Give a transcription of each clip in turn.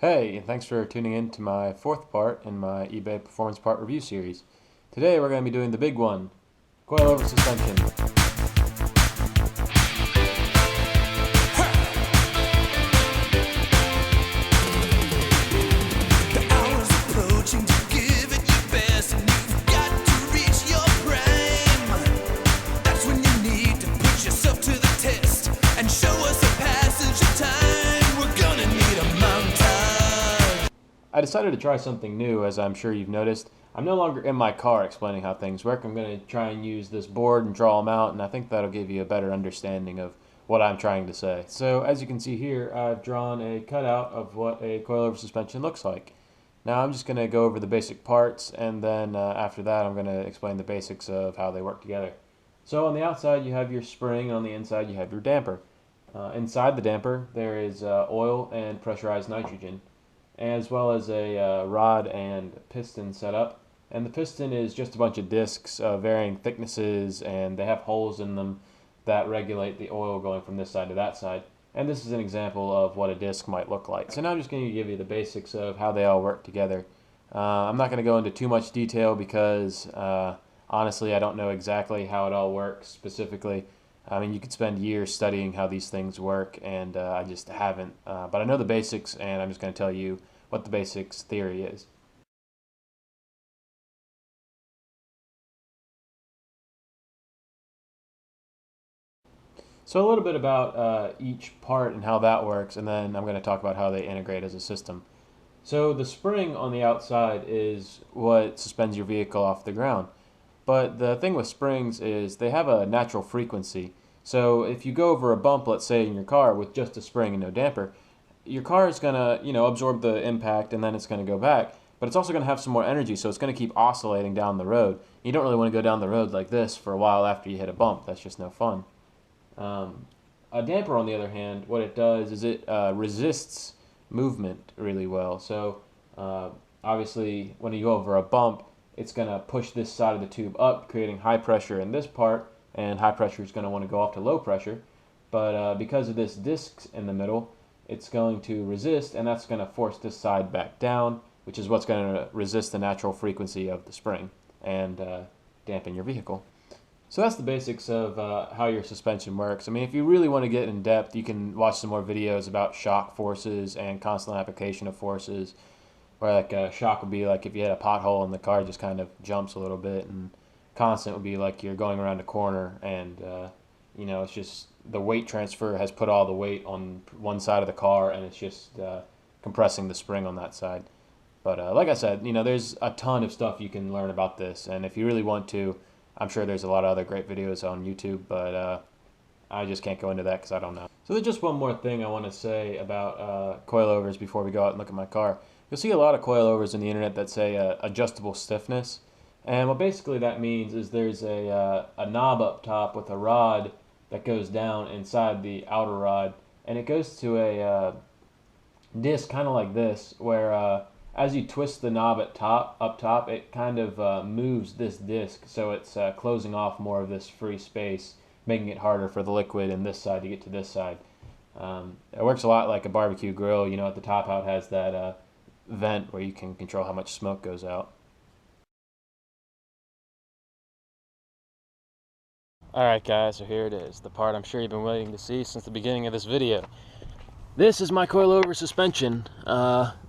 Hey, and thanks for tuning in to my fourth part in my eBay Performance Part Review series. Today we're going to be doing the big one, coilover suspension. I decided to try something new, as I'm sure you've noticed. I'm no longer in my car explaining how things work. I'm going to try and use this board and draw them out, and I think that'll give you a better understanding of what I'm trying to say. So as you can see here, I've drawn a cutout of what a coilover suspension looks like. Now I'm just going to go over the basic parts, and then after that I'm going to explain the basics of how they work together. So on the outside you have your spring, and on the inside you have your damper. Inside the damper there is oil and pressurized nitrogen, as well as a rod and piston setup. And the piston is just a bunch of discs of varying thicknesses, and they have holes in them that regulate the oil going from this side to that side. And this is an example of what a disc might look like. So now I'm just going to give you the basics of how they all work together. I'm not going to go into too much detail because honestly I don't know exactly how it all works specifically. I mean, you could spend years studying how these things work, and I just haven't. But I know the basics, and I'm just going to tell you what the basics theory is. So a little bit about each part and how that works, and then I'm going to talk about how they integrate as a system. So the spring on the outside is what suspends your vehicle off the ground. But the thing with springs is they have a natural frequency. So if you go over a bump, let's say in your car with just a spring and no damper, your car is going to, absorb the impact, and then it's going to go back. But it's also going to have some more energy, so it's going to keep oscillating down the road. You don't really want to go down the road like this for a while after you hit a bump. That's just no fun. A damper, on the other hand, what it does is it resists movement really well. So obviously when you go over a bump, it's going to push this side of the tube up, creating high pressure in this part, and high pressure is going to want to go off to low pressure. But because of this disc in the middle, it's going to resist, and that's going to force this side back down, which is what's going to resist the natural frequency of the spring and dampen your vehicle. So that's the basics of how your suspension works. I mean, if you really want to get in depth, you can watch some more videos about shock forces and constant application of forces, where like a shock would be like if you hit a pothole and the car just kind of jumps a little bit, and constant would be like you're going around a corner and it's just the weight transfer has put all the weight on one side of the car, and it's just compressing the spring on that side. But like I said, there's a ton of stuff you can learn about this, and if you really want to, I'm sure there's a lot of other great videos on YouTube, but I just can't go into that because I don't know. So there's just one more thing I want to say about coilovers before we go out and look at my car. You'll see a lot of coilovers on the internet that say adjustable stiffness, and what basically that means is there's a knob up top with a rod that goes down inside the outer rod, and it goes to a disc kind of like this, where as you twist the knob up top, it kind of moves this disc, so it's closing off more of this free space, making it harder for the liquid in this side to get to this side. It works a lot like a barbecue grill. At the top how it has that vent where you can control how much smoke goes out. Alright guys, so here it is, the part I'm sure you've been waiting to see since the beginning of this video. This is my coilover suspension.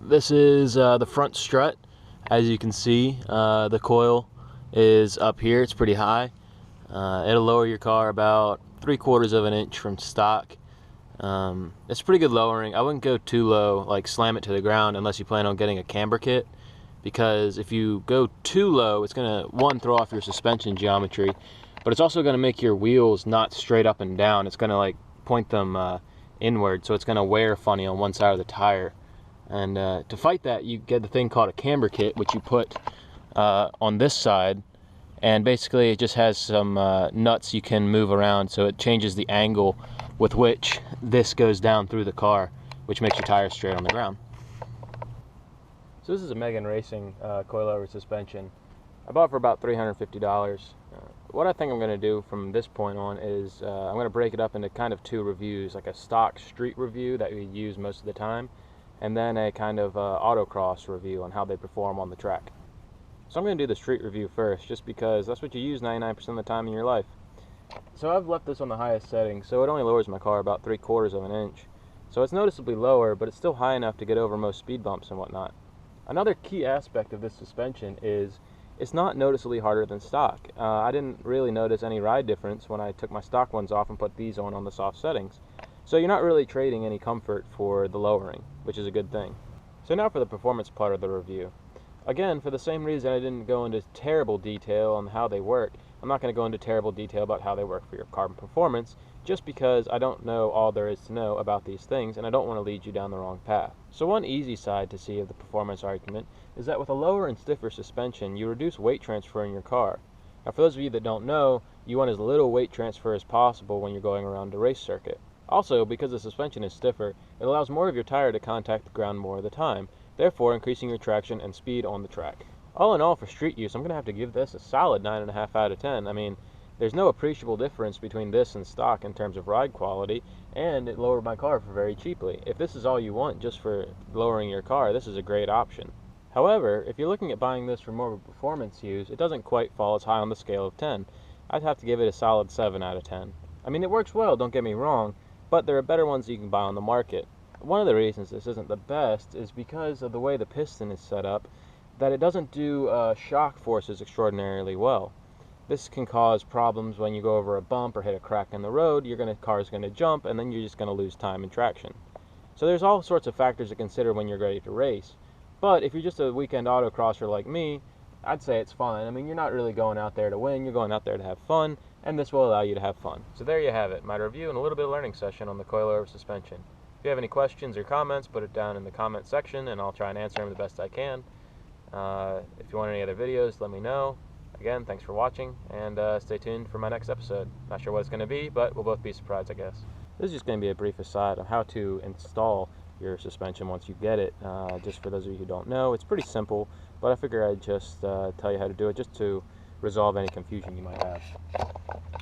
This is the front strut. As you can see, the coil is up here. It's pretty high. It'll lower your car about 3/4 of an inch from stock. It's pretty good lowering. I wouldn't go too low, like slam it to the ground, unless you plan on getting a camber kit, because if you go too low, it's gonna, one, throw off your suspension geometry, but it's also gonna make your wheels not straight up and down. It's gonna like point them inward, so it's going to wear funny on one side of the tire. And to fight that, you get the thing called a camber kit, which you put on this side, and basically it just has some nuts you can move around, so it changes the angle with which this goes down through the car, which makes your tires straight on the ground. So this is a Megan Racing coilover suspension. I bought it for about $350. What I think I'm going to do from this point on is I'm going to break it up into kind of two reviews, like a stock street review that we use most of the time, and then a kind of autocross review on how they perform on the track. So I'm going to do the street review first, just because that's what you use 99% of the time in your life. So I've left this on the highest setting, so it only lowers my car about 3/4 of an inch. So it's noticeably lower, but it's still high enough to get over most speed bumps and whatnot. Another key aspect of this suspension is it's not noticeably harder than stock. I didn't really notice any ride difference when I took my stock ones off and put these on the soft settings. So you're not really trading any comfort for the lowering, which is a good thing. So now for the performance part of the review. Again, for the same reason I didn't go into terrible detail on how they work, I'm not going to go into terrible detail about how they work for your carbon performance, just because I don't know all there is to know about these things and I don't want to lead you down the wrong path. So one easy side to see of the performance argument is that with a lower and stiffer suspension, you reduce weight transfer in your car. Now for those of you that don't know, you want as little weight transfer as possible when you're going around a race circuit. Also, because the suspension is stiffer, it allows more of your tire to contact the ground more of the time, therefore increasing your traction and speed on the track. All in all, for street use, I'm going to have to give this a solid 9.5 out of 10. I mean, there's no appreciable difference between this and stock in terms of ride quality, and it lowered my car for very cheaply. If this is all you want just for lowering your car, this is a great option. However, if you're looking at buying this for more of a performance use, it doesn't quite fall as high on the scale of 10. I'd have to give it a solid 7 out of 10. I mean, it works well, don't get me wrong, but there are better ones you can buy on the market. One of the reasons this isn't the best is because of the way the piston is set up, that it doesn't do shock forces extraordinarily well. This can cause problems when you go over a bump or hit a crack in the road. Car's going to jump, and then you're just going to lose time and traction. So there's all sorts of factors to consider when you're ready to race. But if you're just a weekend autocrosser like me, I'd say it's fine. I mean, you're not really going out there to win, you're going out there to have fun, and this will allow you to have fun. So there you have it, my review and a little bit of learning session on the Coilover suspension. If you have any questions or comments, put it down in the comment section, and I'll try and answer them the best I can. If you want any other videos, let me know. Again, thanks for watching, and stay tuned for my next episode. Not sure what it's going to be, but we'll both be surprised, I guess. This is just going to be a brief aside on how to install your suspension once you get it. Just for those of you who don't know, it's pretty simple, but I figure I'd just tell you how to do it just to resolve any confusion you might have.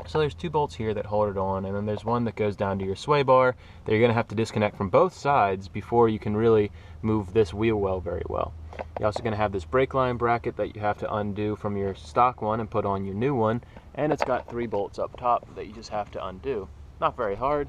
So there's 2 bolts here that hold it on, and then there's one that goes down to your sway bar that you're going to have to disconnect from both sides before you can really move this wheel well very well. You're also going to have this brake line bracket that you have to undo from your stock one and put on your new one, and it's got 3 bolts up top that you just have to undo. Not very hard,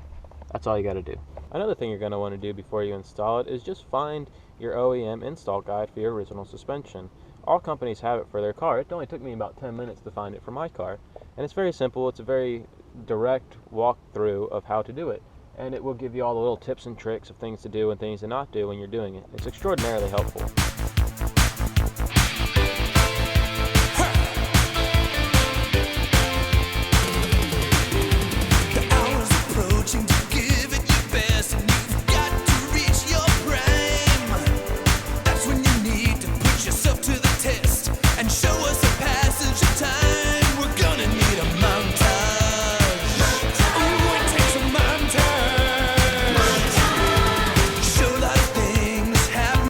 that's all you got to do. Another thing you're going to want to do before you install it is just find your OEM install guide for your original suspension. All companies have it for their car. It only took me about 10 minutes to find it for my car, and it's very simple. It's a very direct walkthrough of how to do it, and it will give you all the little tips and tricks of things to do and things to not do when you're doing it. It's extraordinarily helpful.